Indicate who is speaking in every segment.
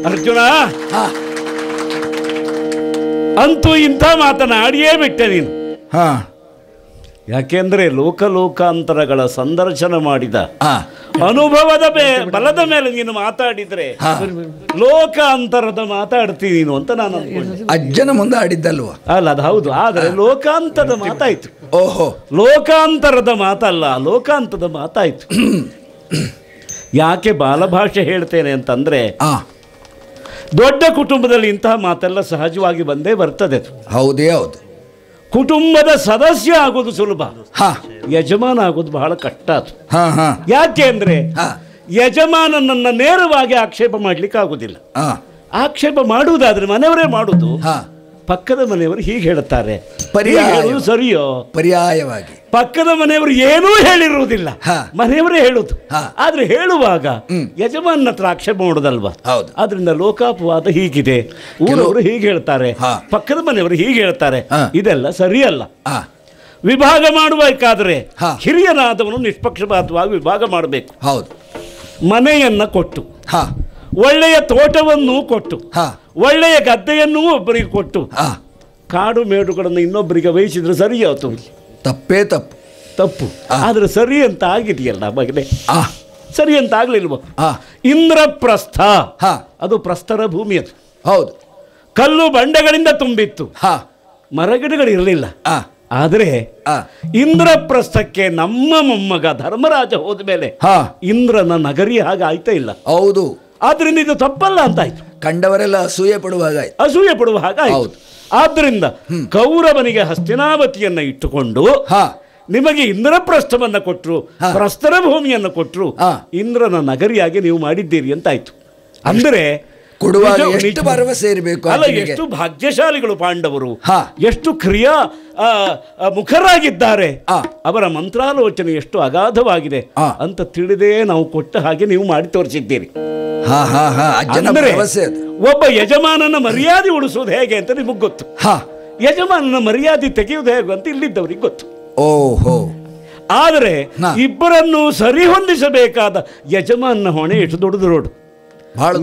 Speaker 1: ಅರ್ಜುನ, ಅಂತೂ ಇಂಥ ಮಾತನಾಡಿಯೇ ಬಿಟ್ಟೆ ನೀನು. ಯಾಕೆಂದ್ರೆ ಲೋಕಾಂತರಗಳ ಸಂದರ್ಶನ ಮಾಡಿದ ಅನುಭವದ ಬಲದ ಮೇಲೆ ನೀನು ಮಾತಾಡಿದ್ರೆ ಲೋಕಾಂತರದ ಮಾತಾಡ್ತೀನಿ ನೀನು ಅಂತ ನಾನು
Speaker 2: ಅಜ್ಜನ ಮುಂದೆ ಆಡಿದ್ದಲ್ವ?
Speaker 1: ಅಲ್ಲ, ಅದು ಹೌದು. ಆದ್ರೆ ಲೋಕಾಂತದ ಮಾತಾಯ್ತು.
Speaker 2: ಓಹೋ,
Speaker 1: ಲೋಕಾಂತರದ ಮಾತಲ್ಲ, ಲೋಕಾಂತದ ಮಾತಾಯ್ತು. ಯಾಕೆ ಬಾಲಭಾಷೆ ಹೇಳ್ತೇನೆ ಅಂತಂದ್ರೆ, ದೊಡ್ಡ ಕುಟುಂಬದಲ್ಲಿ ಇಂತಹ ಮಾತೆಲ್ಲ ಸಹಜವಾಗಿ ಬಂದೇ ಬರ್ತದೆ.
Speaker 2: ಹೌದೇ ಹೌದು.
Speaker 1: ಕುಟುಂಬದ ಸದಸ್ಯ ಆಗೋದು ಸುಲಭ, ಯಜಮಾನ ಆಗೋದು ಬಹಳ ಕಷ್ಟ. ಅದು ಯಾಕೆ ಅಂದ್ರೆ ಯಜಮಾನನನ್ನ ನೇರವಾಗಿ ಆಕ್ಷೇಪ ಮಾಡ್ಲಿಕ್ಕೆ ಆಗುದಿಲ್ಲ. ಆಕ್ಷೇಪ ಮಾಡುವುದಾದ್ರೆ ಮನೆಯವರೇ ಮಾಡುದು. ಪಕ್ಕದ ಮನೆಯವರು ಹೀಗೆ ಹೇಳುತ್ತಾರೆ, ಸರಿಯೋ?
Speaker 2: ಪರ್ಯಾಯವಾಗಿ
Speaker 1: ಪಕ್ಕದ ಮನೆಯವರು ಏನೂ ಹೇಳಿರುವುದಿಲ್ಲ, ಮನೆಯವರೇ ಹೇಳುದು. ಆದ್ರೆ ಹೇಳುವಾಗ ಯಜಮಾನ ಹತ್ರ ಆಕ್ಷೇಪ ಮಾಡುದಲ್ವಾ? ಆದ್ರಿಂದ ಲೋಕಾಪವಾದ ಹೀಗಿದೆ, ಊರವರು ಹೀಗೆ ಹೇಳ್ತಾರೆ, ಪಕ್ಕದ ಮನೆಯವರು ಹೀಗೆ ಹೇಳ್ತಾರೆ, ಇದೆಲ್ಲ ಸರಿಯಲ್ಲ. ವಿಭಾಗ ಮಾಡಬೇಕಾದ್ರೆ ಹಿರಿಯನಾದವನು ನಿಷ್ಪಕ್ಷಪಾತವಾಗಿ ವಿಭಾಗ ಮಾಡಬೇಕು.
Speaker 2: ಹೌದು.
Speaker 1: ಮನೆಯನ್ನ ಕೊಟ್ಟು, ಒಳ್ಳೆಯ ತೋಟವನ್ನು ಕೊಟ್ಟು, ಒಳ್ಳೆಯ ಗದ್ದೆಯನ್ನೂ ಒಬ್ಬರಿಗೆ ಕೊಟ್ಟು, ಕಾಡು ಮೇಡುಗಳನ್ನು ಇನ್ನೊಬ್ಬರಿಗೆ ವಹಿಸಿದ್ರೆ ಸರಿಯಾಯ್ತು?
Speaker 2: ತಪ್ಪೇ ತಪ್ಪು.
Speaker 1: ಆದ್ರೆ ಸರಿ ಅಂತ ಆಗಿದೆಯಲ್ಲ ಮಗನೇ, ಸರಿ ಅಂತ ಆಗ್ಲಿಲ್ವ? ಇಂದ್ರಪ್ರಸ್ಥ ಅದು ಪ್ರಸ್ಥರ ಭೂಮಿ. ಅದು ಹೌದು. ಕಲ್ಲು ಬಂಡೆಗಳಿಂದ ತುಂಬಿತ್ತು, ಮರಗಿಡಗಳು ಇರಲಿಲ್ಲ. ಆದರೆ ಇಂದ್ರಪ್ರಸ್ಥಕ್ಕೆ ನಮ್ಮ ಮೊಮ್ಮಗ ಧರ್ಮರಾಜ ಹೋದ ಮೇಲೆ ಇಂದ್ರನ ನಗರಿ ಹಾಗೆ ಆಯ್ತಾ ಇಲ್ಲ.
Speaker 2: ಹೌದು.
Speaker 1: ಆದ್ರಿಂದ ಇದು ತಪ್ಪಲ್ಲ ಅಂತಾಯ್ತು.
Speaker 2: ಕಂಡವರೆಲ್ಲ ಅಸೂಯೆ ಪಡುವ
Speaker 1: ಹಾಗಾಯ್ತು. ಆದ್ರಿಂದ ಕೌರವನಿಗೆ ಹಸ್ತಿನಾವತಿಯನ್ನ ಇಟ್ಟುಕೊಂಡು ನಿಮಗೆ ಇಂದ್ರಪ್ರಸ್ಥವನ್ನ ಕೊಟ್ಟರು, ಪ್ರಸ್ಥರ ಭೂಮಿಯನ್ನು ಕೊಟ್ಟರು, ಇಂದ್ರನ ನಗರಿಯಾಗಿ ನೀವು ಮಾಡಿದ್ದೀರಿ ಅಂತಾಯ್ತು. ಅಂದರೆ
Speaker 2: ಎಷ್ಟು ಭರವಸೆ ಇರಬೇಕು.
Speaker 1: ಅಲ್ಲ, ಎಷ್ಟು ಭಾಗ್ಯಶಾಲಿಗಳು ಪಾಂಡವರು, ಎಷ್ಟು ಕ್ರಿಯಾ ಮುಖರಾಗಿದ್ದಾರೆ, ಅವರ ಮಂತ್ರಾಲೋಚನೆ ಎಷ್ಟು ಅಗಾಧವಾಗಿದೆ ಅಂತ ತಿಳಿದೇ ನಾವು ಕೊಟ್ಟ ಹಾಗೆ ನೀವು ಮಾಡಿ ತೋರಿಸಿದ್ದೀರಿ. ಅಂದರೆ ಒಬ್ಬ ಯಜಮಾನನ ಮರ್ಯಾದೆ ಉಳಿಸೋದು ಹೇಗೆ ಅಂತ ನಿಮಗೆ ಗೊತ್ತು, ಯಜಮಾನನ ಮರ್ಯಾದೆ ತೆಗೆಯುವುದು ಹೇಗೆ ಅಂತ ಇಲ್ಲಿದ್ದವರಿಗೆ ಗೊತ್ತು.
Speaker 2: ಓಹೋ.
Speaker 1: ಆದರೆ ಇಬ್ಬರನ್ನು ಸರಿ ಹೊಂದಿಸಬೇಕಾದ ಯಜಮಾನನ ಹೊಣೆ ಎಷ್ಟು ದೊಡ್ಡದು ನೋಡು.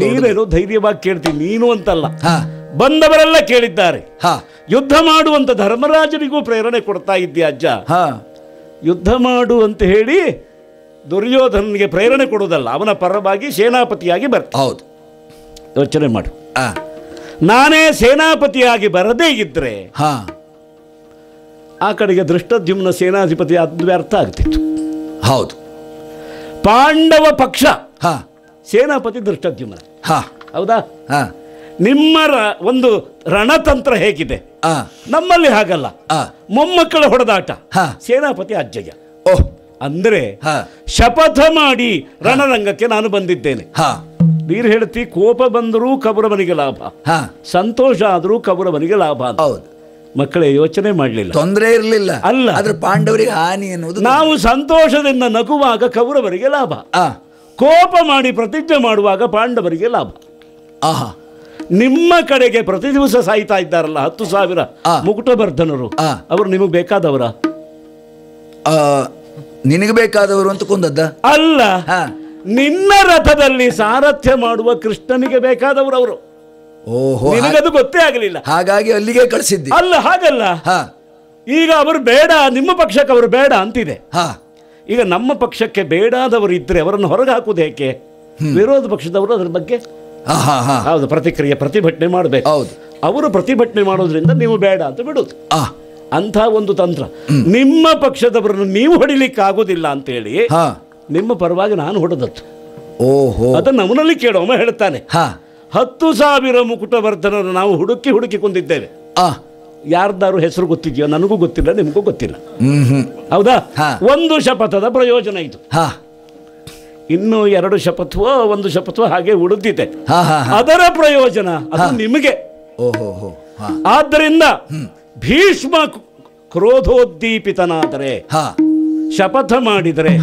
Speaker 1: ನೀನೇನೋ ಧೈರ್ಯವಾಗಿ ಕೇಳ್ತೀನಿ, ನೀನು ಅಂತಲ್ಲ, ಬಂದವರೆಲ್ಲ ಕೇಳಿದ್ದಾರೆ. ಯುದ್ಧ ಮಾಡುವಂತ ಧರ್ಮರಾಜನಿಗೂ ಪ್ರೇರಣೆ ಕೊಡ್ತಾ ಇದ್ದೀಯ ಅಜ್ಜ. ಯುದ್ಧ ಮಾಡು ಅಂತ ಹೇಳಿ ದುರ್ಯೋಧನಿಗೆ ಪ್ರೇರಣೆ ಕೊಡುವುದಲ್ಲ, ಅವನ ಪರವಾಗಿ ಸೇನಾಪತಿಯಾಗಿ ಬರ್ತ.
Speaker 2: ಹೌದು,
Speaker 1: ಯೋಚನೆ ಮಾಡು. ನಾನೇ ಸೇನಾಪತಿಯಾಗಿ ಬರದೇ ಇದ್ರೆ ಆ ಕಡೆಗೆ ದೃಷ್ಟದ್ಯುಮ್ನ ಸೇನಾಧಿಪತಿ ಅದು ಅರ್ಥ ಆಗ್ತಿತ್ತು.
Speaker 2: ಹೌದು.
Speaker 1: ಪಾಂಡವ ಪಕ್ಷ ಸೇನಾಪತಿ ದೃಷ್ಟದ್ಯುಮ್ನ. ಹೌದಾ? ನಿಮ್ಮ ಒಂದು ರಣತಂತ್ರ ಹೇಗಿದೆ, ನಮ್ಮಲ್ಲಿ ಹಾಗಲ್ಲ. ಮೊಮ್ಮಕ್ಕಳ ಹೊಡೆದಾಟ, ಸೇನಾಪತಿ ಅಜ್ಜಯ್ಯ. ಅಂದ್ರೆ ಶಪಥ ಮಾಡಿ ರಣರಂಗಕ್ಕೆ ನಾನು ಬಂದಿದ್ದೇನೆ. ನೀರು ಹೇಳ್ತಿ, ಕೋಪ ಬಂದರೂ ಕೌರವನಿಗೆ ಲಾಭ, ಸಂತೋಷ ಆದರೂ ಕೌರವನಿಗೆ ಲಾಭ. ಮಕ್ಕಳೇ ಯೋಚನೆ ಮಾಡಲಿಲ್ಲ,
Speaker 2: ತೊಂದರೆ ಇರಲಿಲ್ಲ.
Speaker 1: ಅಲ್ಲ,
Speaker 2: ಆದ್ರೆ ಪಾಂಡವರಿಗೆ ಹಾನಿ ಎನ್ನುವುದು.
Speaker 1: ನಾವು ಸಂತೋಷದಿಂದ ನಗುವಾಗ ಕೌರವರಿಗೆ ಲಾಭ, ಕೋಪ ಮಾಡಿ ಪ್ರತಿಜ್ಞೆ ಮಾಡುವಾಗ ಪಾಂಡವರಿಗೆ ಲಾಭ. ನಿಮ್ಮ ಕಡೆಗೆ ಪ್ರತಿ ದಿವಸ ಸಾಯ್ತಾ ಇದ್ದಾರಲ್ಲ 10,000 ಮುಕುಟವರ್ಧನರು, ಅವರು ನಿಮಗೆ ಬೇಕಾದವರ?
Speaker 2: ನಿನಗೆ ಬೇಕಾದವರು ಅಂತ ಕೊಂದದ್ದ
Speaker 1: ಅಲ್ಲ, ನಿನ್ನ ರಥದಲ್ಲಿ ಸಾರಥ್ಯ ಮಾಡುವ ಕೃಷ್ಣನಿಗೆ ಬೇಕಾದವರು ಅವರು.
Speaker 2: ಓಹೋ,
Speaker 1: ನಿನಗದು ಗೊತ್ತೇ ಆಗಲಿಲ್ಲ,
Speaker 2: ಹಾಗಾಗಿ ಅಲ್ಲಿಗೆ ಕಳಿಸಿದ್ದಿ.
Speaker 1: ಅಲ್ಲ, ಹಾಗಲ್ಲ. ಈಗ ಅವರು ಬೇಡ, ನಿಮ್ಮ ಪಕ್ಷಕ್ಕೆ ಅವರು ಬೇಡ ಅಂತಿದೆ. ಈಗ ನಮ್ಮ ಪಕ್ಷಕ್ಕೆ ಬೇಡಾದವರು ಇದ್ರೆ ಅವರನ್ನು ಹೊರಗೆ ಹಾಕುವುದು ಏಕೆ? ವಿರೋಧ ಪಕ್ಷದವರು ಅದರ ಬಗ್ಗೆ ಹೌದು ಪ್ರತಿಭಟನೆ ಮಾಡಬೇಕು.
Speaker 2: ಹೌದು,
Speaker 1: ಅವರು ಪ್ರತಿಭಟನೆ ಮಾಡೋದ್ರಿಂದ ನೀವು ಬೇಡ ಅಂತ ಬಿಡುದು. ಅಂಥ ಒಂದು ತಂತ್ರ. ನಿಮ್ಮ ಪಕ್ಷದವರನ್ನು ನೀವು ಹೊಡಿಲಿಕ್ಕೆ ಆಗೋದಿಲ್ಲ ಅಂತೇಳಿ ನಿಮ್ಮ ಪರವಾಗಿ ನಾನು ಹೊಡೆದದ್ದು.
Speaker 2: ಓಹೋ,
Speaker 1: ಅದನ್ನು ಅವನಲ್ಲಿ ಕೇಳೋಮ ಹೇಳ್ತಾನೆ. 10,000 ಮುಕುಟವರ್ಧನರು ನಾವು ಹುಡುಕಿ ಕೊಂದಿದ್ದೇವೆ. ಯಾರ್ದಾರು ಹೆಸರು ಗೊತ್ತಿದೆಯೋ? ನನಗೂ ಗೊತ್ತಿಲ್ಲ, ನಿಮಗೂ ಗೊತ್ತಿಲ್ಲ. ಹೌದಾ? ಒಂದು ಶಪಥದ ಪ್ರಯೋಜನ ಇದು. ಇನ್ನು 2 ಶಪಥವೋ 1 ಶಪಥವೋ ಹಾಗೆ ಉಳಿದಿದೆ, ಅದರ ಪ್ರಯೋಜನ ಅದು ನಿಮಗೆ. ಆದ್ದರಿಂದ ಭೀಷ್ಮ ಕ್ರೋಧೋದ್ದೀಪಿತನಾದರೆ ಶಪಥ ಮಾಡಿದರೆ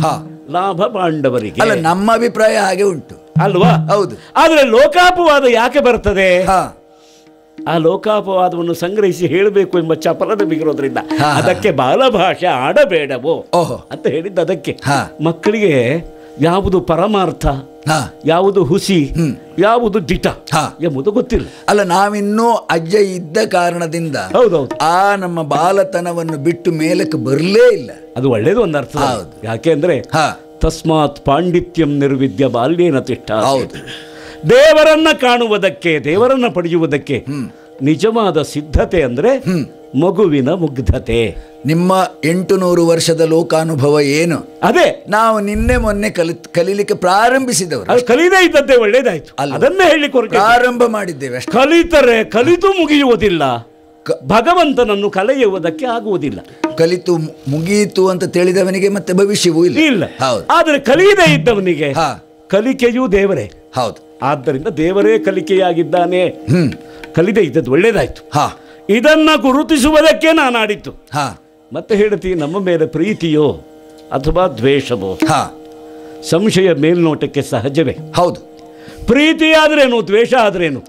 Speaker 1: ಲಾಭ ಪಾಂಡವರಿಗೆ.
Speaker 2: ಅಲ್ಲ, ನಮ್ಮ ಅಭಿಪ್ರಾಯ ಹಾಗೆ ಉಂಟು
Speaker 1: ಅಲ್ವಾ?
Speaker 2: ಹೌದು.
Speaker 1: ಆದರೆ ಲೋಕಾಪವಾದ ಯಾಕೆ ಬರ್ತದೆ? ಆ ಲೋಕಾಪವಾದವನ್ನು ಸಂಗ್ರಹಿಸಿ ಹೇಳಬೇಕು ಎಂಬ ಚಪಲದ ಬಿಗಿರೋದ್ರಿಂದ ಅದಕ್ಕೆ ಬಾಲಭಾಷೆ ಆಡಬೇಡವೋ ಅಂತ ಹೇಳಿದ್ದು. ಅದಕ್ಕೆ ಮಕ್ಕಳಿಗೆ ಯಾವುದು ಪರಮಾರ್ಥ, ಯಾವುದು ಹುಸಿ, ಯಾವುದು ದಿಟ ಎಂಬುದು ಗೊತ್ತಿಲ್ಲ.
Speaker 2: ಅಲ್ಲ, ನಾವಿನ್ನೂ ಅಜ್ಜ ಇದ್ದ ಕಾರಣದಿಂದ
Speaker 1: ಹೌದೌದು
Speaker 2: ಆ ನಮ್ಮ ಬಾಲತನವನ್ನು ಬಿಟ್ಟು ಮೇಲಕ್ಕೆ ಬರಲೇ ಇಲ್ಲ.
Speaker 1: ಅದು ಒಳ್ಳೇದು ಒಂದು ಅರ್ಥ. ಯಾಕೆಂದ್ರೆ ತಸ್ಮಾತ್ ಪಾಂಡಿತ್ಯಂ ನಿರ್ವಿದ್ಯ ಬಾಲ್ಯೇನ ತಿಷ್ಠ. ದೇವರನ್ನ ಕಾಣುವುದಕ್ಕೆ, ದೇವರನ್ನ ಪಡೆಯುವುದಕ್ಕೆ ನಿಜವಾದ ಸಿದ್ಧತೆ ಅಂದ್ರೆ ಮಗುವಿನ ಮುಗ್ಧತೆ.
Speaker 2: ನಿಮ್ಮ 800 ವರ್ಷದ ಲೋಕಾನುಭವ ಏನು?
Speaker 1: ಅದೇ
Speaker 2: ನಾವು ನಿನ್ನೆ ಮೊನ್ನೆ ಕಲೀಲಿಕ್ಕೆ ಪ್ರಾರಂಭಿಸಿದವರು.
Speaker 1: ಅದು ಕಲಿಯದೇ ಇದ್ದದ್ದೇ ಒಳ್ಳೇದಾಯ್ತು. ಅದನ್ನೇ ಹೇಳಿ
Speaker 2: ಪ್ರಾರಂಭ ಮಾಡಿದ್ದೇವೆ.
Speaker 1: ಕಲಿತರೆ ಕಲಿತು ಮುಗಿಯುವುದಿಲ್ಲ, ಭಗವಂತನನ್ನು ಕಲಿಯುವುದಕ್ಕೆ ಆಗುವುದಿಲ್ಲ.
Speaker 2: ಕಲಿತು ಮುಗಿಯಿತು ಅಂತ ತಿಳಿದವನಿಗೆ ಮತ್ತೆ ಭವಿಷ್ಯವೂ ಇಲ್ಲ.
Speaker 1: ಆದರೆ ಕಲಿಯದೇ ಇದ್ದವನಿಗೆ ಕಲಿಕೆಯೂ ದೇವರೇ.
Speaker 2: ಹೌದು.
Speaker 1: ಆದ್ದರಿಂದ ದೇವರೇ ಕಲಿಕೆಯಾಗಿದ್ದಾನೆ. ಕಲಿದೇ ಇದ್ದದ್ದು ಒಳ್ಳೇದಾಯ್ತು. ಇದನ್ನ ಗುರುತಿಸುವುದಕ್ಕೆ ನಾನು ಆಡಿತ್ತು. ಮತ್ತೆ ಹೇಳ್ತಿ, ನಮ್ಮ ಮೇಲೆ ಪ್ರೀತಿಯೋ ಅಥವಾ ದ್ವೇಷವೋ ಸಂಶಯ ಮೇಲ್ನೋಟಕ್ಕೆ ಸಹಜವೇ.
Speaker 2: ಹೌದು.
Speaker 1: ಪ್ರೀತಿ ಆದ್ರೇನು, ದ್ವೇಷ ಆದ್ರೇನು,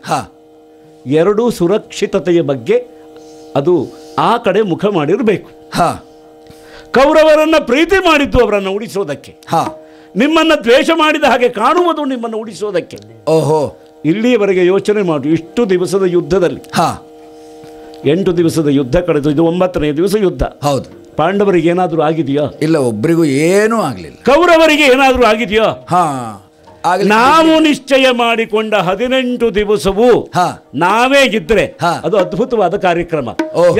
Speaker 1: ಎರಡೂ ಸುರಕ್ಷಿತತೆಯ ಬಗ್ಗೆ ಅದು ಆ ಕಡೆ ಮುಖ ಮಾಡಿರಬೇಕು. ಕೌರವರನ್ನ ಪ್ರೀತಿ ಮಾಡಿದ್ದು ಅವರನ್ನು ಉಳಿಸೋದಕ್ಕೆ, ನಿಮ್ಮನ್ನ ದ್ವೇಷ ಮಾಡಿದ ಹಾಗೆ ಕಾಣುವುದು ನಿಮ್ಮನ್ನು ಉಳಿಸೋದಕ್ಕೆ.
Speaker 2: ಓಹೋ,
Speaker 1: ಇಲ್ಲಿಯವರೆಗೆ ಯೋಚನೆ ಮಾಡು. ಇಷ್ಟು ದಿವಸದ ಯುದ್ಧದಲ್ಲಿ 8 ದಿವಸದ ಯುದ್ಧ ಕಳೆದು ಇದು 9ನೇ ದಿವಸ ಯುದ್ಧ.
Speaker 2: ಹೌದು.
Speaker 1: ಪಾಂಡವರಿಗೆ ಏನಾದರೂ ಆಗಿದೆಯಾ?
Speaker 2: ಇಲ್ಲ, ಒಬ್ಬರಿಗೂ ಏನೂ ಆಗಲಿಲ್ಲ.
Speaker 1: ಕೌರವರಿಗೆ ಏನಾದರೂ ಆಗಿದೆಯಾ? ನಾವು ನಿಶ್ಚಯ ಮಾಡಿಕೊಂಡ 18 ದಿವಸವೂ ನಾವೇ ಇದ್ರೆ ಅದು ಅದ್ಭುತವಾದ ಕಾರ್ಯಕ್ರಮ.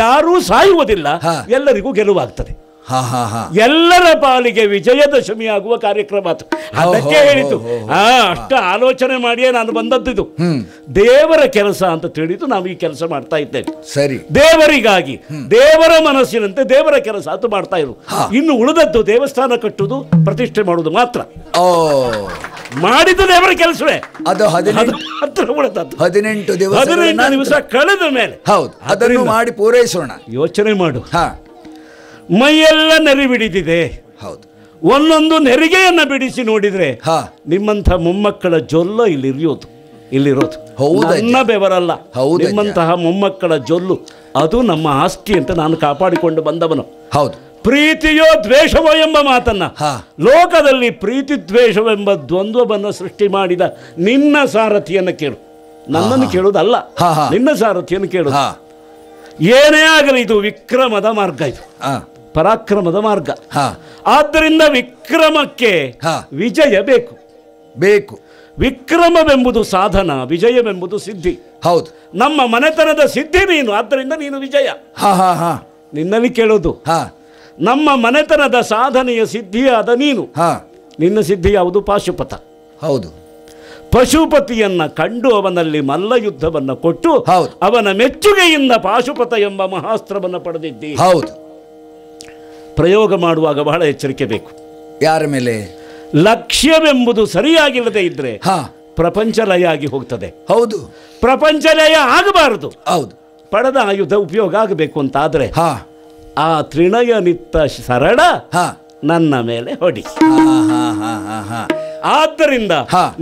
Speaker 1: ಯಾರೂ ಸಾಯುವುದಿಲ್ಲ, ಎಲ್ಲರಿಗೂ ಗೆಲುವಾಗ್ತದೆ. ಎಲ್ಲರ ಪಾಲಿಗೆ ವಿಜಯದಶಮಿ ಆಗುವ ಕಾರ್ಯಕ್ರಮ ಅದು. ಅದಕ್ಕೆ ಹೇಳಿತು, ಅಷ್ಟ ಆಲೋಚನೆ ಮಾಡಿಯೇ ನಾನು ಬಂದದ್ದು. ದೇವರ ಕೆಲಸ ಅಂತ ತಿಳಿದು ನಾವು ಈ ಕೆಲಸ ಮಾಡ್ತಾ ಇದ್ದೇವೆ.
Speaker 2: ಸರಿ,
Speaker 1: ದೇವರಿಗಾಗಿ ದೇವರ ಮನಸ್ಸಿನಂತೆ ದೇವರ ಕೆಲಸ ಅಂತ ಮಾಡ್ತಾ ಇರು. ಇನ್ನು ಉಳಿದದ್ದು ದೇವಸ್ಥಾನ ಕಟ್ಟುವುದು, ಪ್ರತಿಷ್ಠೆ ಮಾಡುವುದು ಮಾತ್ರ. ಮಾಡಿದ್ದು ದೇವರ ಕೆಲಸವೇ.
Speaker 2: ಅದು 18 ದಿವಸ
Speaker 1: ಕಳೆದ ಮೇಲೆ
Speaker 2: ಹೌದು, ಅದನ್ನು ಮಾಡಿ ಪೂರೈಸೋಣ.
Speaker 1: ಯೋಚನೆ ಮಾಡು. ಮೈಯೆಲ್ಲ ನೆರಿ ಬಿಡಿದಿದೆ.
Speaker 2: ಹೌದು,
Speaker 1: ಒಂದೊಂದು ನೆರಿಗೆಯನ್ನ ಬಿಡಿಸಿ ನೋಡಿದ್ರೆ ನಿಮ್ಮಂಥ ಮೊಮ್ಮಕ್ಕಳ ಜೊಲ್ಲ ಇಲ್ಲಿರೋದು ನನ್ನ ಬೆವರಲ್ಲ. ನಿಮ್ಮಂತಹ ಮೊಮ್ಮಕ್ಕಳ ಜೊಲ್ಲು ಅದು ನಮ್ಮ ಆಸ್ತಿ ಅಂತ ನಾನು ಕಾಪಾಡಿಕೊಂಡು ಬಂದವನು.
Speaker 2: ಹೌದು,
Speaker 1: ಪ್ರೀತಿಯೋ ದ್ವೇಷವೋ ಎಂಬ ಮಾತನ್ನ ಲೋಕದಲ್ಲಿ ಪ್ರೀತಿ ದ್ವೇಷವೆಂಬ ದ್ವಂದ್ವವನ್ನು ಸೃಷ್ಟಿ ಮಾಡಿದ ನಿನ್ನ ಸಾರಥಿಯನ್ನು ಕೇಳು. ನನ್ನನ್ನು ಕೇಳುವುದಲ್ಲ, ನಿನ್ನ ಸಾರಥಿಯನ್ನು ಕೇಳು. ಏನೇ ಆಗಲಿ ಇದು ವಿಕ್ರಮದ ಮಾರ್ಗ, ಇದು ಪರಾಕ್ರಮದ ಮಾರ್ಗ. ಆದ್ದರಿಂದ ವಿಕ್ರಮಕ್ಕೆ ವಿಜಯ ಬೇಕು. ವಿಕ್ರಮವೆಂಬುದು ಸಾಧನ, ವಿಜಯವೆಂಬುದು ಸಿದ್ಧಿ.
Speaker 2: ಹೌದು,
Speaker 1: ನಮ್ಮ ಮನೆತನದ ಸಿದ್ಧಿ ನೀನು, ಆದ್ದರಿಂದ ನೀನು ವಿಜಯ. ನಿನ್ನಲ್ಲಿ ಕೇಳೋದು, ನಮ್ಮ ಮನೆತನದ ಸಾಧನೆಯ ಸಿದ್ಧಿಯಾದ ನೀನು, ನಿನ್ನ ಸಿದ್ಧಿ ಯಾವುದು? ಪಾಶುಪತ.
Speaker 2: ಹೌದು,
Speaker 1: ಪಶುಪತಿಯನ್ನ ಕಂಡು ಅವನಲ್ಲಿ ಮಲ್ಲ ಯುದ್ಧವನ್ನು ಕೊಟ್ಟು ಅವನ ಮೆಚ್ಚುಗೆಯಿಂದ ಪಾಶುಪತ ಎಂಬ ಮಹಾಸ್ತ್ರವನ್ನು ಪಡೆದಿದ್ದಿ.
Speaker 2: ಹೌದು,
Speaker 1: ಪ್ರಯೋಗ ಮಾಡುವಾಗ ಬಹಳ ಎಚ್ಚರಿಕೆ ಬೇಕು.
Speaker 2: ಯಾರ ಮೇಲೆ?
Speaker 1: ಲಕ್ಷ್ಯವೆಂಬುದು ಸರಿಯಾಗಿಲ್ಲದೆ ಇದ್ರೆ ಪ್ರಪಂಚ ಲಯ ಆಗಿ ಹೋಗ್ತದೆ.
Speaker 2: ಹೌದು,
Speaker 1: ಪ್ರಪಂಚ ಲಯ ಆಗಬಾರದು.
Speaker 2: ಹೌದು,
Speaker 1: ಪಡೆದ ಆಯುಧ ಉಪಯೋಗ ಆಗಬೇಕು ಅಂತ ಆದ್ರೆ ಆ ತ್ರಿಣಯ ನಿತ್ತ ಸರಳ ನನ್ನ ಮೇಲೆ ಹೊಡಿ. ಆದ್ದರಿಂದ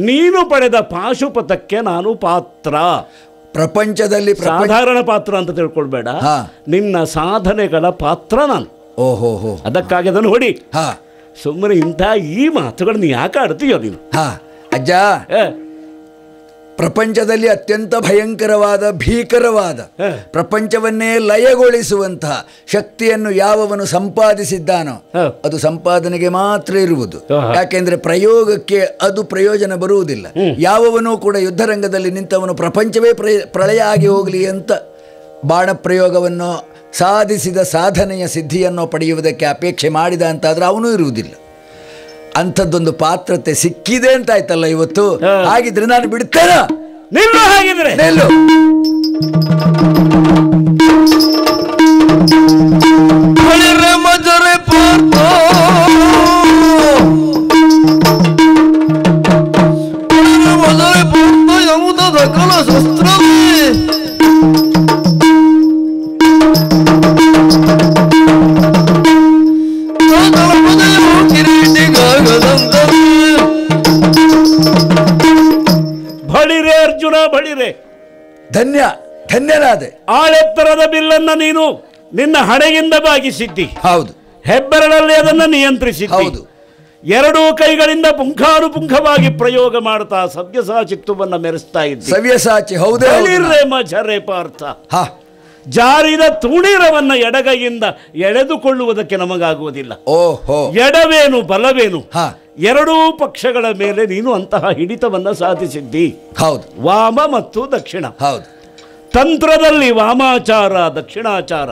Speaker 1: ನೀನು ಪಡೆದ ಪಾಶುಪತಕ್ಕೆ ನಾನು ಪಾತ್ರ.
Speaker 2: ಪ್ರಪಂಚದಲ್ಲಿ
Speaker 1: ಸಾಧಾರಣ ಪಾತ್ರ ಅಂತ ತಿಳ್ಕೊಳ್ಬೇಡ, ನಿನ್ನ ಸಾಧನೆಗಳ ಪಾತ್ರ ನಾನು.
Speaker 2: ಓಹೋ,
Speaker 1: ಅದಕ್ಕಾಗಿ ಅದನ್ನು ಹೊಡಿ. ಸುಮ್ಮನೆ ಇಂಥ ಈ ಮಾತುಗಳನ್ನು ಯಾಕೆ ಆಡ್ತೀಯೋ ನೀನು?
Speaker 2: ಅಜ್ಜ, ಪ್ರಪಂಚದಲ್ಲಿ ಅತ್ಯಂತ ಭೀಕರವಾದ ಪ್ರಪಂಚವನ್ನೇ ಲಯಗೊಳಿಸುವಂತಹ ಶಕ್ತಿಯನ್ನು ಯಾವವನು ಸಂಪಾದಿಸಿದ್ದಾನೋ ಅದು ಸಂಪಾದನೆಗೆ ಮಾತ್ರ ಇರುವುದು. ಯಾಕೆಂದ್ರೆ ಪ್ರಯೋಗಕ್ಕೆ ಅದು ಪ್ರಯೋಜನ ಬರುವುದಿಲ್ಲ. ಯಾವವನು ಕೂಡ ಯುದ್ಧರಂಗದಲ್ಲಿ ನಿಂತವನು ಪ್ರಪಂಚವೇ ಪ್ರಳಯ ಆಗಿ ಹೋಗಲಿ ಅಂತ ಬಾಣ ಪ್ರಯೋಗವನ್ನು ಸಾಧಿಸಿದ ಸಾಧನೆಯ ಸಿದ್ಧಿಯನ್ನು ಪಡೆಯುವುದಕ್ಕೆ ಅಪೇಕ್ಷೆ ಮಾಡಿದ ಅಂತಾದ್ರೆ ಅವನು ಇರುವುದಿಲ್ಲ. ಅಂಥದ್ದೊಂದು ಪಾತ್ರತೆ ಸಿಕ್ಕಿದೆ ಅಂತ ಆಯ್ತಲ್ಲ ಇವತ್ತು. ಹಾಗಿದ್ರೆ ನಾನು ಬಿಡ್ತೇನೆ.
Speaker 1: ನಿಲ್ಲು, ಹಾಗಿದ್ರೆ
Speaker 2: ನಿಲ್ಲು.
Speaker 1: ಬಳಿರೆ ಅರ್ಜುನ, ಬಳಿರೆ.
Speaker 2: ಧನ್ಯನಾದೆ.
Speaker 1: ಆಳೆತ್ತರದ ಬಿಲ್ಲನ್ನ ನೀನು ನಿನ್ನ ಹಣೆಯಿಂದ ಬಾಗಿಸಿದ್ದಿ.
Speaker 2: ಹೌದು,
Speaker 1: ಹೆಬ್ಬೆರಳಲ್ಲಿ ಅದನ್ನು ನಿಯಂತ್ರಿಸಿದ್ದಿ.
Speaker 2: ಹೌದು,
Speaker 1: ಎರಡೂ ಕೈಗಳಿಂದ ಪುಂಖಾನುಪುಂಖವಾಗಿ ಪ್ರಯೋಗ ಮಾಡ್ತಾ ಸವ್ಯಸಾಚಿತ್ವವನ್ನು ಮೆರೆಸ್ತಾ ಇದ್ದಿ.
Speaker 2: ಸವ್ಯಸಾಚಿ. ಹೌದೇ.
Speaker 1: ಮಜರೆ ಪಾರ್ಥ, ಜಾರಿದ ತುಣಿರವನ್ನ ಎಡಗೈಯಿಂದ ಎಳೆದುಕೊಳ್ಳುವುದಕ್ಕೆ ನಮಗಾಗುವುದಿಲ್ಲ.
Speaker 2: ಓಹೋ,
Speaker 1: ಎಡವೇನು ಬಲವೇನು ಎರಡೂ ಪಕ್ಷಗಳ ಮೇಲೆ ನೀನು ಅಂತಹ ಹಿಡಿತವನ್ನ ಸಾಧಿಸಿದ್ದಿ.
Speaker 2: ಹೌದು,
Speaker 1: ವಾಮ ಮತ್ತು ದಕ್ಷಿಣ.
Speaker 2: ಹೌದು,
Speaker 1: ತಂತ್ರದಲ್ಲಿ ವಾಮಾಚಾರ ದಕ್ಷಿಣಾಚಾರ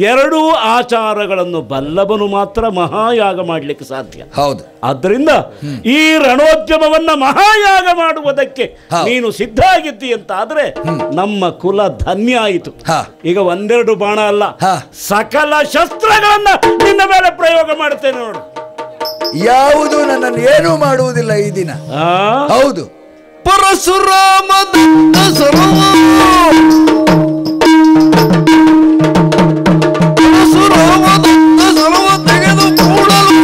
Speaker 1: ಎರಡೂ ಆಚಾರಗಳನ್ನು ಬಲ್ಲವನು ಮಾತ್ರ ಮಹಾಯಾಗ ಮಾಡಲಿಕ್ಕೆ ಸಾಧ್ಯ.
Speaker 2: ಹೌದು,
Speaker 1: ಆದ್ದರಿಂದ ಈ ರಣೋದ್ಯಮವನ್ನ ಮಹಾಯಾಗ ಮಾಡುವುದಕ್ಕೆ ನೀನು ಸಿದ್ಧ ಆಗಿದ್ದಿ ಅಂತ ಆದ್ರೆ ನಮ್ಮ ಕುಲ ಧನ್ಯ ಆಯಿತು. ಈಗ ಒಂದೆರಡು ಬಾಣ ಅಲ್ಲ, ಸಕಲ ಶಸ್ತ್ರಗಳನ್ನ ನಿನ್ನ ಮೇಲೆ ಪ್ರಯೋಗ ಮಾಡ್ತೇನೆ ನೋಡು.
Speaker 2: ಯಾವುದು ನನ್ನನ್ನು ಏನೂ ಮಾಡುವುದಿಲ್ಲ ಈ ದಿನ. ಹೌದು,
Speaker 3: ಪರಶುರಾಮ ತೆಗೆದು ಕೂಡಲು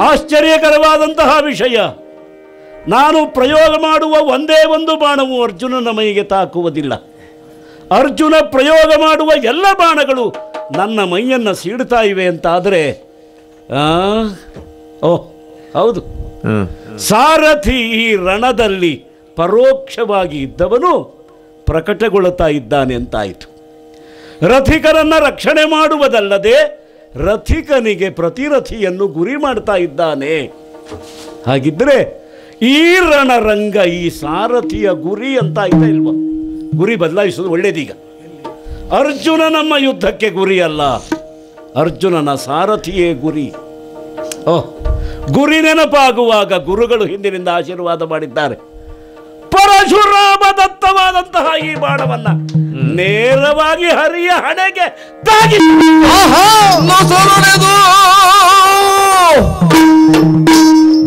Speaker 1: ಆಶ್ಚರ್ಯಕರವಾದಂತಹ ವಿಷಯ. ನಾನು ಪ್ರಯೋಗ ಮಾಡುವ ಒಂದೇ ಒಂದು ಬಾಣವು ಅರ್ಜುನನ ಮೈಗೆ ತಾಕುವುದಿಲ್ಲ. ಅರ್ಜುನ ಪ್ರಯೋಗ ಮಾಡುವ ಎಲ್ಲ ಬಾಣಗಳು ನನ್ನ ಮೈಯನ್ನು ಸೀಡ್ತಾ ಇವೆ ಅಂತ ಆದರೆ ಹೌದು, ಸಾರಥಿ ಈ ರಣದಲ್ಲಿ ಪರೋಕ್ಷವಾಗಿ ಇದ್ದವನು ಪ್ರಕಟಗೊಳ್ಳುತ್ತಾ ಇದ್ದಾನೆ ಅಂತಾಯಿತು. ರಥಿಕರನ್ನ ರಕ್ಷಣೆ ಮಾಡುವುದಲ್ಲದೆ ರಥಿಕನಿಗೆ ಪ್ರತಿರಥಿಯನ್ನು ಗುರಿ ಮಾಡ್ತಾ ಇದ್ದಾನೆ. ಹಾಗಿದ್ರೆ ಈ ರಣರಂಗ ಈ ಸಾರಥಿಯ ಗುರಿ ಅಂತ ಆಯ್ತಾ ಇಲ್ವಾ? ಗುರಿ ಬದಲಾಯಿಸೋದು ಒಳ್ಳೇದೀಗ. ಅರ್ಜುನ ನಮ್ಮ ಯುದ್ಧಕ್ಕೆ ಗುರಿ ಅಲ್ಲ, ಅರ್ಜುನನ ಸಾರಥಿಯೇ ಗುರಿ. ಗುರಿ ನೆನಪಾಗುವಾಗ ಗುರುಗಳು ಹಿಂದಿನಿಂದ ಆಶೀರ್ವಾದ ಮಾಡಿದ್ದಾರೆ. ಪರಶುರಾಮ ದತ್ತವಾದಂತಹ ಈ ಬಾಣವನ್ನ ನೇರವಾಗಿ ಹರಿಯ ಹಣೆಗೆ ತಾಗಿ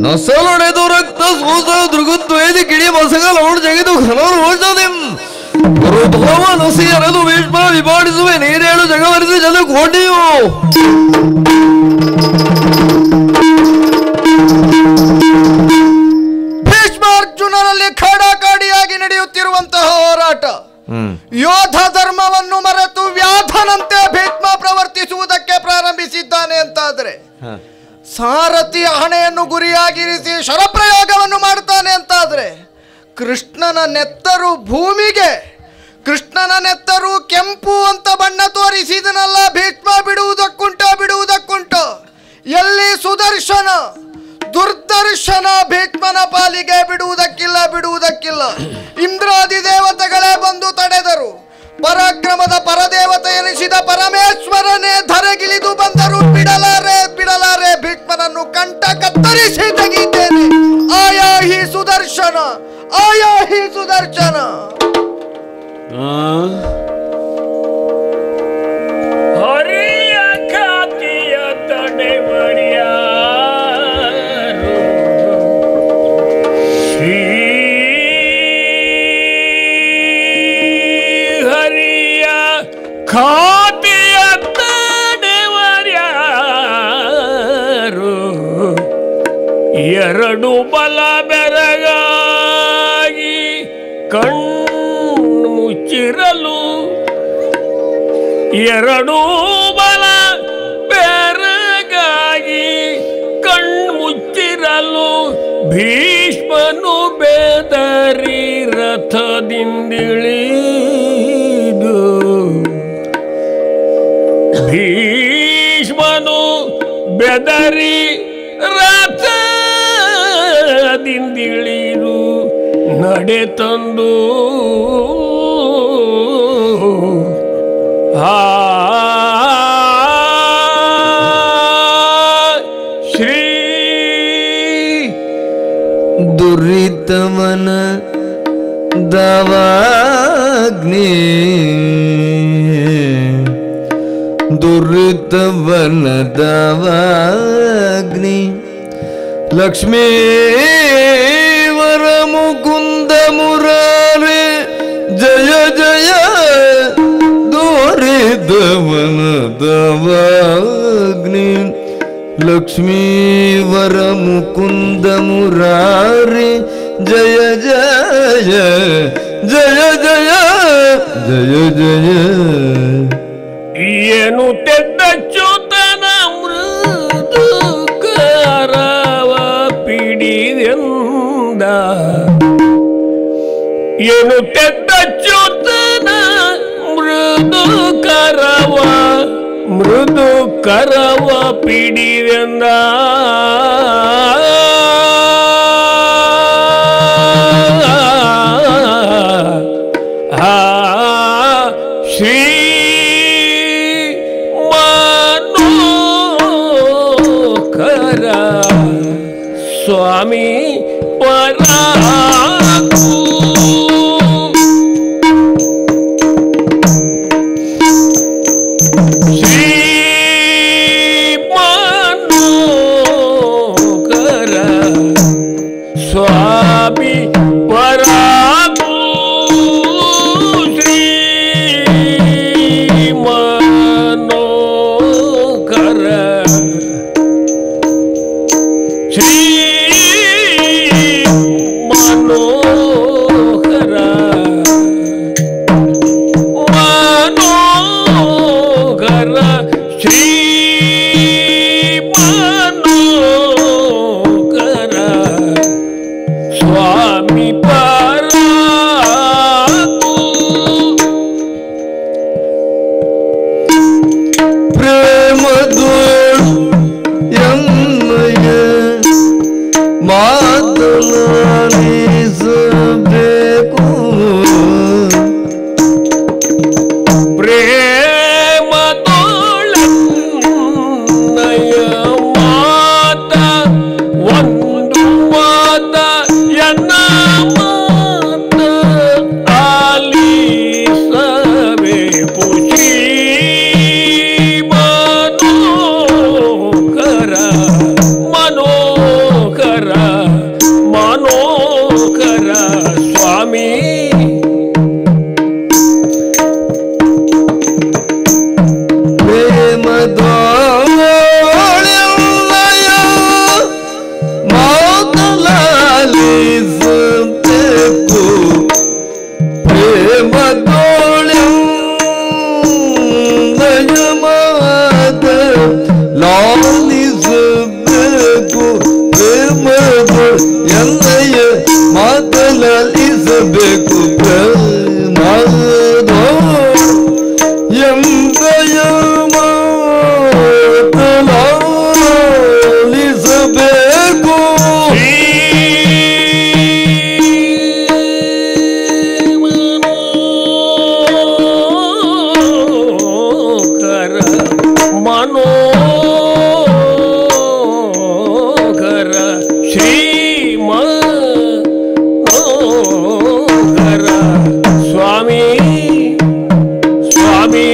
Speaker 3: ನಸಲೊಡೆದು ರಕ್ತ ಸೂಸ ದೃಗುತ್ವೇದಿ ಕಿಡಿ ಮಸಗಲ ಓಡ್ ಜಗಿದು ಹಲವರು ಓಡ್ಸೋದಿಂ ಗುರುಭಾವ ನಸಿಯರದು ಭೀಷ್ಮ ವಿಭಾಡಿಸುವೆ ನೀರೇಳು ಜಗವರಿಸಿ ಜನ ಕೋಟಿಯು
Speaker 4: ಭೀಷ್ಮಾರ್ಜುನರಲ್ಲಿ ಖಾಡಾಖಾಡಿಯಾಗಿ ನಡೆಯುತ್ತಿರುವಂತಹ ಹೋರಾಟ, ಯೋಧ ಧರ್ಮವನ್ನು ಮರೆತು ವ್ಯಾಧನಂತೆ ಭೀಷ್ಮ ಪ್ರವರ್ತಿಸುವುದಕ್ಕೆ ಪ್ರಾರಂಭಿಸಿದ್ದಾನೆ ಅಂತಾದರೆ, ಸಾರಥಿಯ ಹಣೆಯನ್ನು ಗುರಿಯಾಗಿರಿಸಿ ಶರಪ್ರಯೋಗವನ್ನು ಮಾಡ್ತಾನೆ ಅಂತಾದ್ರೆ, ಕೃಷ್ಣನ ನೆತ್ತರು ಭೂಮಿಗೆ, ಕೃಷ್ಣನ ನೆತ್ತರು ಕೆಂಪು ಅಂತ ಬಣ್ಣ ತೋರಿಸಿದನಲ್ಲ ಭೀಷ್ಮ, ಬಿಡುವುದಕ್ಕುಂಟು ಎಲ್ಲಿ ಸುದರ್ಶನ ದುರ್ದರ್ಶನ ಭೀಷ್ಮನ ಪಾಲಿಗೆ ಬಿಡುವುದಕ್ಕಿಲ್ಲ. ಇಂದ್ರಾದಿ ದೇವತೆಗಳೇ ಬಂದು ತಡೆದರು. ಪರಾಕ್ರಮದ ಪರದೇವತೆ ಎನಿಸಿದ ಪರಮೇಶ್ವರನೇ ಧರೆಗಿಳಿದು ಬಂದರು. ಬಿಡಲಾರೆ ಭೀಷ್ಮನನ್ನು ಕಂಠ ಕತ್ತರಿಸಿ ತೆಗೆಯುತ್ತೇನೆ. ಆಯಾ ಹಿ ಸುದರ್ಶನ.
Speaker 1: ಹರಿಯ ಖಾತಿಯ ತಡೆವರಿಯ ಹರಿಯ ಖಾತಿಯ ತಡೆವರ್ಯಾರು ಎರಡು ಬಲ ಬೆರಗಾಗಿ ಕಣ್ಣು ಮುಚ್ಚಿರಲು, ಎರಡು ಬಲ ಬೆರಗಾಗಿ ಕಣ್ಮುಚ್ಚಿರಲು ಭೀಷ್ಮನು ಬೆದರಿ ರಥದಿಂದಿಳಿದು, ಭೀಷ್ಮನು ಬೆದರಿ ರಥದಿಂದಿಳಿದು ನಡೆತಂದು ಶ್ರೀ
Speaker 3: ದುರಿತಮನ ದವಾಗ್ನಿ ದುರಿತವನ ದವಾಗ್ನಿ ಲಕ್ಷ್ಮೀ ವರ ಮುಕುಂದ ಮುರಾರೆ ಜಯ ಜಯ ದೋರಿದವನ ದವಾಗ್ನಿ ಲಕ್ಷ್ಮೀ ವರ ಮುಕುಂದ ಮುರಾರಿ ಜಯ ಜಯ ಜಯ ಜಯ ಜಯ ಜಯ.
Speaker 1: ಏನು ತೆದ್ದಚ್ಚುತನ ಮೃದು ಕರವ ಪಿಡಿದೆಂದ, ಏನು ತೆದ್ದಚ್ಚುತನ ಮೃದು ಕರವ ಪಿಡಿದೆಂದ, ಶ್ರೀ ಮನೋಕರ ಸ್ವಾಮಿ ಪರಾಕು ಶ್ರೀ ಮನೋಕರ
Speaker 3: ಆಲಿಸಬೇಕು ಪ್ರೇಮದ ಎಂದಯ ಮಾತಲಾಲಿಸಬೇಕು
Speaker 5: ಮನೋಹರ ಶ್ರೀಮನೋಹರ ಸ್ವಾಮಿ ಸ್ವಾಮಿ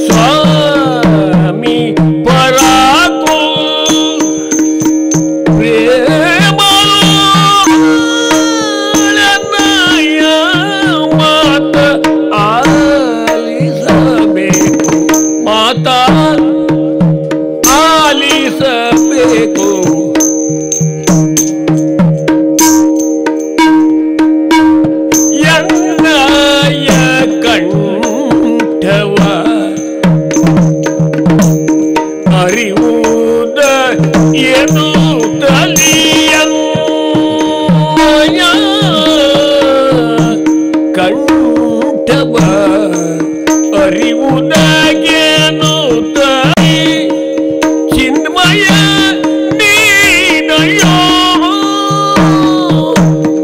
Speaker 5: ಸ್ವಾಮಿ ಪರಾಕು ಪ್ರೇಮ ಮಾತ ಆಲಿಸಬೇಕು ಮಾತಾ ಆಲಿಸಬೇಕು ಎನ್ನಯ ಕಂಠವ ಅರಿವುದ ಏನು ತಲಿಯ ಕಂಠವ ಅರಿವುದಗೇನು ತಲಿ ಚಿನ್ಮಯ ನೀನಯೋ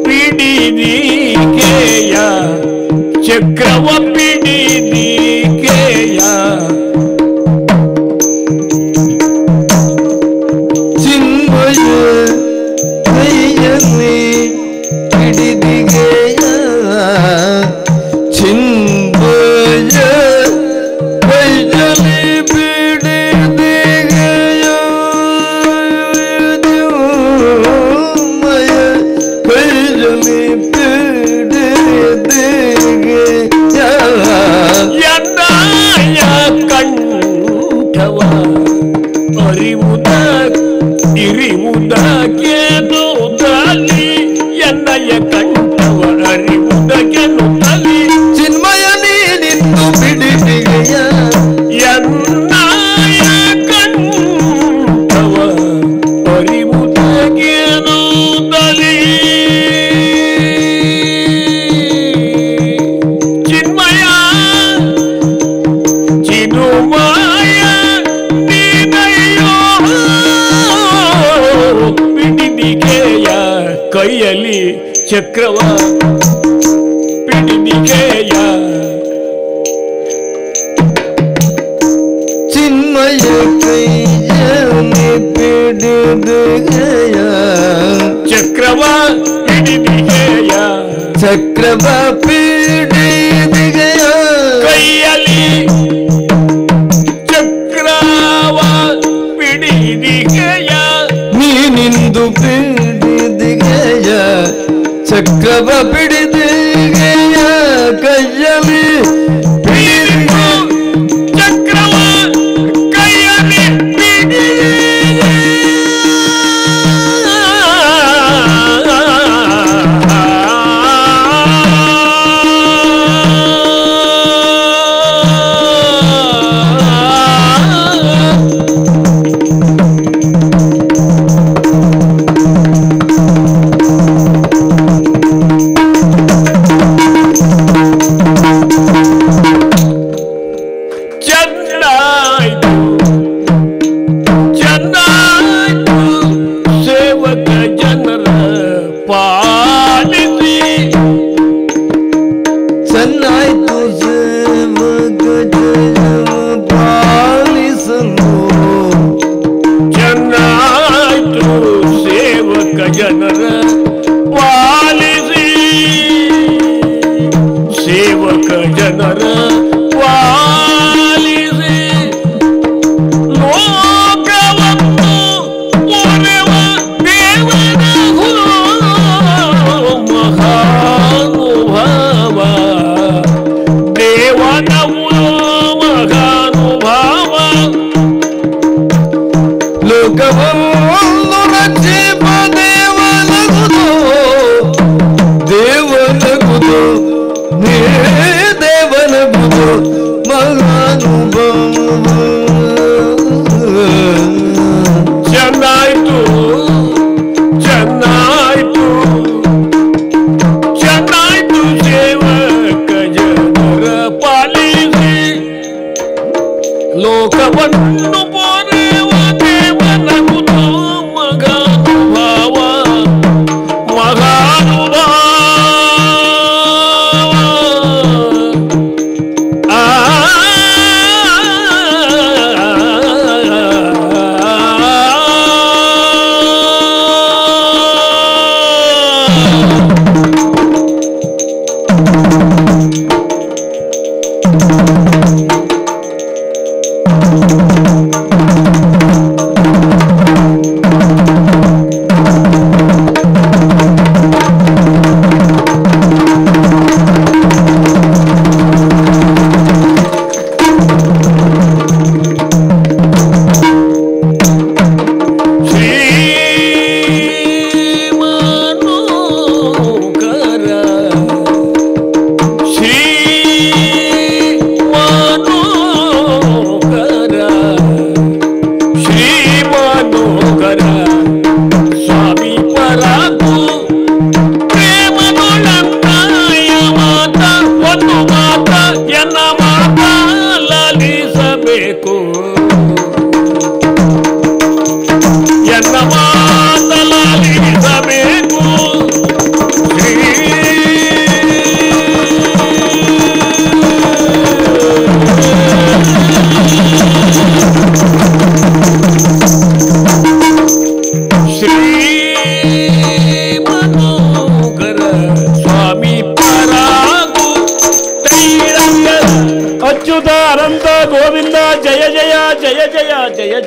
Speaker 5: ಪಿಡಿದಿಕೆಯ ಚಕ್ರವ ಪಿಡಿದಿಕೆಯ
Speaker 3: ಚಿನ್ಮಯ ಕೈಯಲ್ಲಿ ಹಿಡಿದಿಗೆಯ ಚಿನ್ಮಯ ಕೈಯಲ್ಲಿ ಬಿಡಿದಿಗೆಯ ಚಿನ್ಮಯ ಕೈಯಲ್ಲಿ ಬಿಡಿದಿಗೆಯ
Speaker 5: ಎನ್ನಯ ಕಂಠವ ಅರಿವುದ ಇರಿವುದಗೇನು ತಲಿ ಎನ್ನಯ ಕಂಠವ ಅರಿವುದಗೇನು ತಲಿ
Speaker 3: ಚಿನ್ಮಯ ನೀನಿಂದು ಬಿಡಿದಿಗೆಯ
Speaker 5: ಎನ್ನಯ ಕಂಠವ ಅರಿವುದಗೇನು ತಲಿ ಚಿನ್ಮಯ ಚಿನ್ಮಯ ನೀನಯ್ಯೋ ಪಿಡಿದಿಗೆಯ ಕೈಯಲ್ಲಿ ಚಕ್ರವ ಪಿಡಿದಿಗೆಯ
Speaker 3: ಚಿನ್ಮಯ ಕೈಯಲ್ಲಿ ಬಿಡಿದಿಗೆಯ
Speaker 5: ಚಕ್ರವ ಪಿಡಿದಿಗೆಯ
Speaker 3: ಚಕ್ರವ ಬಿಡಿದಿಗೆಯ
Speaker 5: ಕೈಯಲ್ಲಿ ಚಕ್ರವ ಪಿಡಿದಿಗೆಯ
Speaker 3: ನೀನಿಂದು ಬಿಡಿದಿಗೆಯ ಚಕ್ರವ ಬಿಡಿದಿಗೆಯ ಕೈಯಲ್ಲಿ
Speaker 5: ಪಿಡಿದು ಚಕ್ರವ ಕೈಯಲ್ಲಿ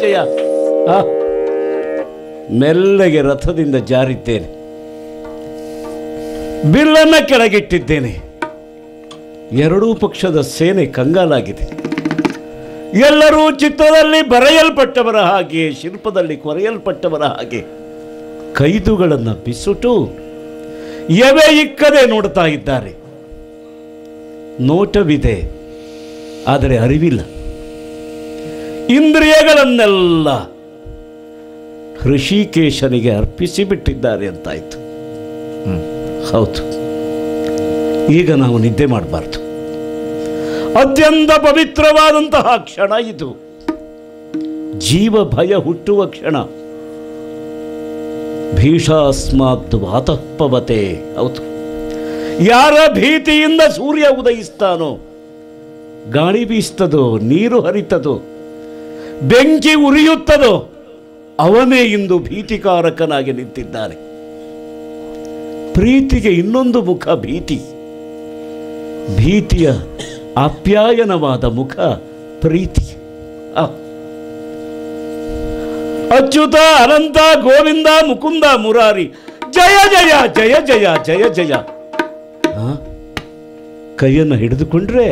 Speaker 1: ಜಯ. ಮೆಲ್ಲಗೆ ರಥದಿಂದ ಜಾರಿದ್ದೇನೆ, ಬಿಲ್ಲನ್ನ ಕೆಳಗಿಟ್ಟಿದ್ದೇನೆ. ಎರಡೂ ಪಕ್ಷದ ಸೇನೆ ಕಂಗಾಲಾಗಿದೆ. ಎಲ್ಲರೂ ಚಿತ್ರದಲ್ಲಿ ಬರೆಯಲ್ಪಟ್ಟವರ ಹಾಗೆ, ಶಿಲ್ಪದಲ್ಲಿ ಕೊರೆಯಲ್ಪಟ್ಟವರ ಹಾಗೆ ಕೈದುಗಳನ್ನು ಬಿಸುಟು ಎವೆ ಇಕ್ಕದೆ ನೋಡ್ತಾ ಇದ್ದಾರೆ. ನೋಟವಿದೆ, ಆದರೆ ಅರಿವಿಲ್ಲ. ಇಂದ್ರಿಯಗಳನ್ನೆಲ್ಲ ಋಷಿಕೇಶನಿಗೆ ಅರ್ಪಿಸಿಬಿಟ್ಟಿದ್ದಾರೆ ಅಂತಾಯ್ತು. ಹೌದು, ಈಗ ನಾವು ನಿದ್ದೆ ಮಾಡಬಾರ್ದು. ಅತ್ಯಂತ ಪವಿತ್ರವಾದಂತಹ ಕ್ಷಣ ಇದು. ಜೀವ ಭಯ ಹುಟ್ಟುವ ಕ್ಷಣ. ಭೀಷಾಸ್ಮಾತ್ ವಾತಃ ಪವತೆ. ಹೌದು, ಯಾರ ಭೀತಿಯಿಂದ ಸೂರ್ಯ ಉದಯಿಸ್ತಾನೋ, ಗಾಳಿ ಬೀಸ್ತದೋ, ನೀರು ಹರಿತದೋ, ಬೆಂಕಿ ಉರಿಯುತ್ತದೋ, ಅವನೇ ಇಂದು ಭೀತಿಕಾರಕನಾಗಿ ನಿಂತಿದ್ದಾನೆ. ಪ್ರೀತಿಗೆ ಇನ್ನೊಂದು ಮುಖ ಭೀತಿ. ಭೀತಿಯ ಆಪ್ಯಾಯನವಾದ ಮುಖ ಪ್ರೀತಿ. ಅಚ್ಯುತ ಅನಂತ ಗೋವಿಂದ ಮುಕುಂದ ಮುರಾರಿ ಜಯ ಜಯ ಜಯ ಜಯ ಜಯ ಜಯ. ಕೈಯನ್ನು ಹಿಡಿದುಕೊಂಡ್ರೆ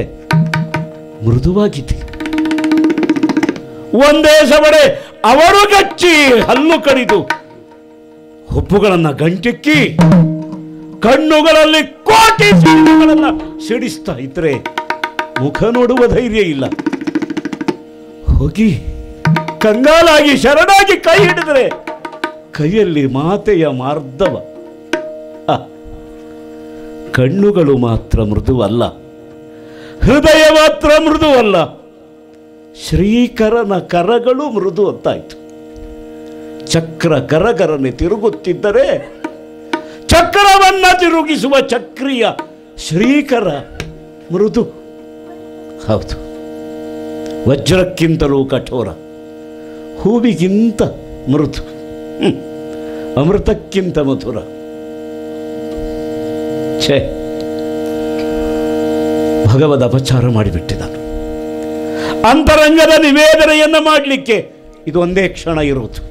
Speaker 1: ಮೃದುವಾಗಿದೆ. ಒಂದೇ ಸವಡೆ ಅವರು ಗಚ್ಚಿ ಹಲ್ಲು ಕಡಿದು ಹುಬ್ಬುಗಳನ್ನು ಗಂಟಿಕ್ಕಿ ಕಣ್ಣುಗಳಲ್ಲಿ ಕೋಟಿ ಸಿಡಿಗಳನ್ನು ಸಿಡಿಸ್ತಾ ಇದ್ರೆ ಮುಖ ನೋಡುವ ಧೈರ್ಯ ಇಲ್ಲ. ಹೋಗಿ ಕಂಗಾಲಾಗಿ ಶರಣಾಗಿ ಕೈ ಹಿಡಿದರೆ ಕೈಯಲ್ಲಿ ಮಾತೆಯ ಮಾರ್ಧವ. ಕಣ್ಣುಗಳು ಮಾತ್ರ ಮೃದುವಲ್ಲ, ಹೃದಯ ಮಾತ್ರ ಮೃದುವಲ್ಲ, ಶ್ರೀಕರನ ಕರಗಳು ಮೃದು ಅಂತಾಯ್ತು. ಚಕ್ರ ಕರಗರನೆ ತಿರುಗುತ್ತಿದ್ದರೆ ಚಕ್ರವನ್ನ ತಿರುಗಿಸುವ ಚಕ್ರಿಯ ಶ್ರೀಕರ ಮೃದು. ಹೌದು, ವಜ್ರಕ್ಕಿಂತಲೂ ಕಠೋರ, ಹೂವಿಗಿಂತ ಮೃದು, ಅಮೃತಕ್ಕಿಂತ ಮಧುರ. ಛೇ, ಭಗವದ್ ಅಪಚಾರ ಮಾಡಿಬಿಟ್ಟಿದ್ದಾನೆ. ಅಂತರಂಗದ ನಿವೇದನೆಯನ್ನು ಮಾಡಲಿಕ್ಕೆ ಇದು ಒಂದೇ ಕ್ಷಣ ಇರುವುದು.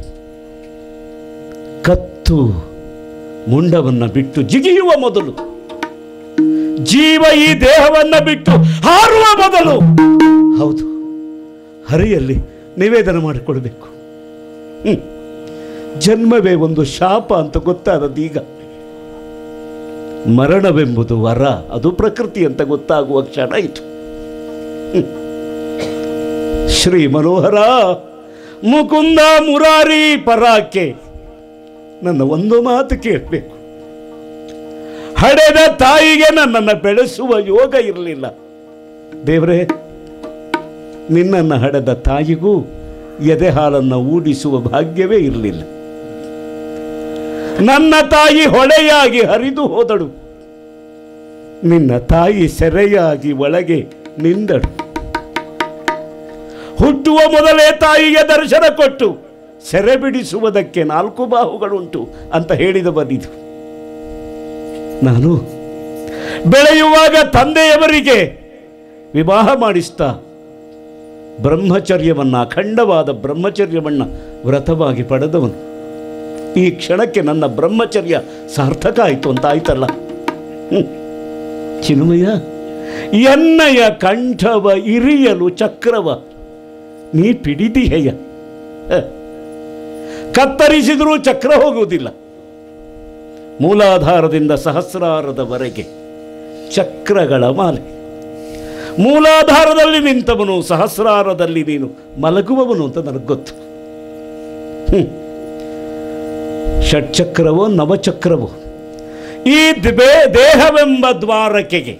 Speaker 1: ಕತ್ತು ಮುಂಡವನ್ನು ಬಿಟ್ಟು ಜಿಗಿಯುವ ಮೊದಲು, ಜೀವ ಈ ದೇಹವನ್ನು ಬಿಟ್ಟು ಹಾರುವ ಮೊದಲು, ಹೌದು, ಹರಿಯಲ್ಲಿ ನಿವೇದನೆ ಮಾಡಿಕೊಳ್ಬೇಕು. ಜನ್ಮವೇ ಒಂದು ಶಾಪ ಅಂತ ಗೊತ್ತಾದದೀಗ. ಮರಣವೆಂಬುದು ವರ, ಅದು ಪ್ರಕೃತಿ ಅಂತ ಗೊತ್ತಾಗುವ ಕ್ಷಣ ಇದು. ಶ್ರೀ ಮನೋಹರ ಮುಕುಂದ ಮುರಾರಿ ಪರಾಕೆ, ನನ್ನ ಒಂದು ಮಾತು ಕೇಳಬೇಕು. ಹಡೆದ ತಾಯಿಗೆ ನನ್ನನ್ನು ಬೆಳೆಸುವ ಯೋಗ ಇರಲಿಲ್ಲ. ದೇವರೇ, ನಿನ್ನನ್ನು ಹಡೆದ ತಾಯಿಗೂ ಎದೆ ಹಾಲನ್ನು ಊಡಿಸುವ ಭಾಗ್ಯವೇ ಇರಲಿಲ್ಲ. ನನ್ನ ತಾಯಿ ಹೊಳೆಯಾಗಿ ಹರಿದು ಹೋದಳು, ನಿನ್ನ ತಾಯಿ ಸೆರೆಯಾಗಿ ಒಳಗೆ ನಿಂದಳು. ಹುಟ್ಟುವ ಮೊದಲೇ ತಾಯಿಗೆ ದರ್ಶನ ಕೊಟ್ಟು ಸೆರೆ ಬಿಡಿಸುವುದಕ್ಕೆ 4 ಬಾಹುಗಳುಂಟು ಅಂತ ಹೇಳಿದ ಬಂದಿತು. ನಾನು ಬೆಳೆಯುವಾಗ ತಂದೆಯವರಿಗೆ ವಿವಾಹ ಮಾಡಿಸ್ತಾ ಬ್ರಹ್ಮಚರ್ಯವನ್ನು, ಅಖಂಡವಾದ ಬ್ರಹ್ಮಚರ್ಯವನ್ನು ವ್ರತವಾಗಿ ಪಡೆದವನು. ಈ ಕ್ಷಣಕ್ಕೆ ನನ್ನ ಬ್ರಹ್ಮಚರ್ಯ ಸಾರ್ಥಕ ಆಯಿತು ಅಂತ ಆಯ್ತಲ್ಲ. ಚಿನ್ಮಯ, ಎನ್ನಯ ಕಂಠವ ಇರಿಯಲು ಚಕ್ರವ ನೀ ಪಿಡಿದಿಹೆಯ. ಕತ್ತರಿಸಿದರೂ ಚಕ್ರ ಹೋಗುವುದಿಲ್ಲ. ಮೂಲಾಧಾರದಿಂದ ಸಹಸ್ರಾರದವರೆಗೆ ಚಕ್ರಗಳ ಮಾಲೆ. ಮೂಲಾಧಾರದಲ್ಲಿ ನಿಂತವನು, ಸಹಸ್ರಾರದಲ್ಲಿ ನೀನು ಮಲಗುವವನು ಅಂತ ನನಗೆ ಗೊತ್ತು. ಷಟ್ಚಕ್ರವೋ ನವಚಕ್ರವೋ ಈ ದೇಹವೆಂಬ ದ್ವಾರಕೆಗೆ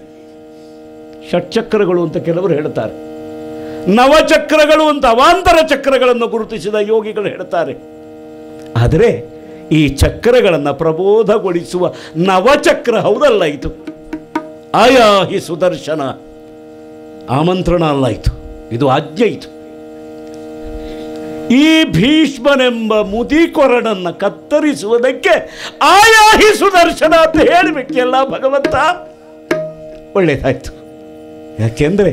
Speaker 1: ಷಟ್ಚಕ್ರಗಳು ಅಂತ ಕೆಲವರು ಹೇಳ್ತಾರೆ, ನವಚಕ್ರಗಳು ಅಂತ ಅವಾಂತರ ಚಕ್ರಗಳನ್ನು ಗುರುತಿಸಿದ ಯೋಗಿಗಳು ಹೇಳ್ತಾರೆ. ಆದರೆ ಈ ಚಕ್ರಗಳನ್ನು ಪ್ರಬೋಧಗೊಳಿಸುವ ನವಚಕ್ರ ಹೌದಲ್ಲ ಇದು. ಆಯಾಹಿ ಸುದರ್ಶನ ಆಮಂತ್ರಣ ಅಲ್ಲ ಇದು, ಇದು ಆಜ್ಞೆ. ಇದು ಈ ಭೀಷ್ಮನೆಂಬ ಮುದಿಕೊರಡನ್ನು ಕತ್ತರಿಸುವುದಕ್ಕೆ ಆಯಾಹಿ ಸುದರ್ಶನ ಅಂತ ಹೇಳಿಬಿಟ್ಟಿಯಲ್ಲ ಭಗವಂತ. ಒಳ್ಳೆಯದಾಯ್ತು. ಯಾಕೆಂದರೆ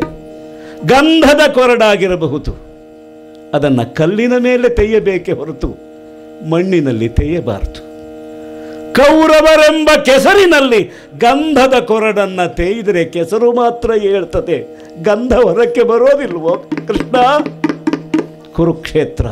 Speaker 1: ಗಂಧದ ಕೊರಡಾಗಿರಬಹುದು, ಅದನ್ನು ಕಲ್ಲಿನ ಮೇಲೆ ತೆಯ್ಯಬೇಕೆ ಹೊರತು ಮಣ್ಣಿನಲ್ಲಿ ತೆಯ್ಯಬಾರದು. ಕೌರವರೆಂಬ ಕೆಸರಿನಲ್ಲಿ ಗಂಧದ ಕೊರಡನ್ನು ತೇಯಿದರೆ ಕೆಸರು ಮಾತ್ರ ಹೇಳ್ತದೆ, ಗಂಧ ಹೊರಕ್ಕೆ ಬರೋದಿಲ್ವೋ ಕೃಷ್ಣ? ಕುರುಕ್ಷೇತ್ರ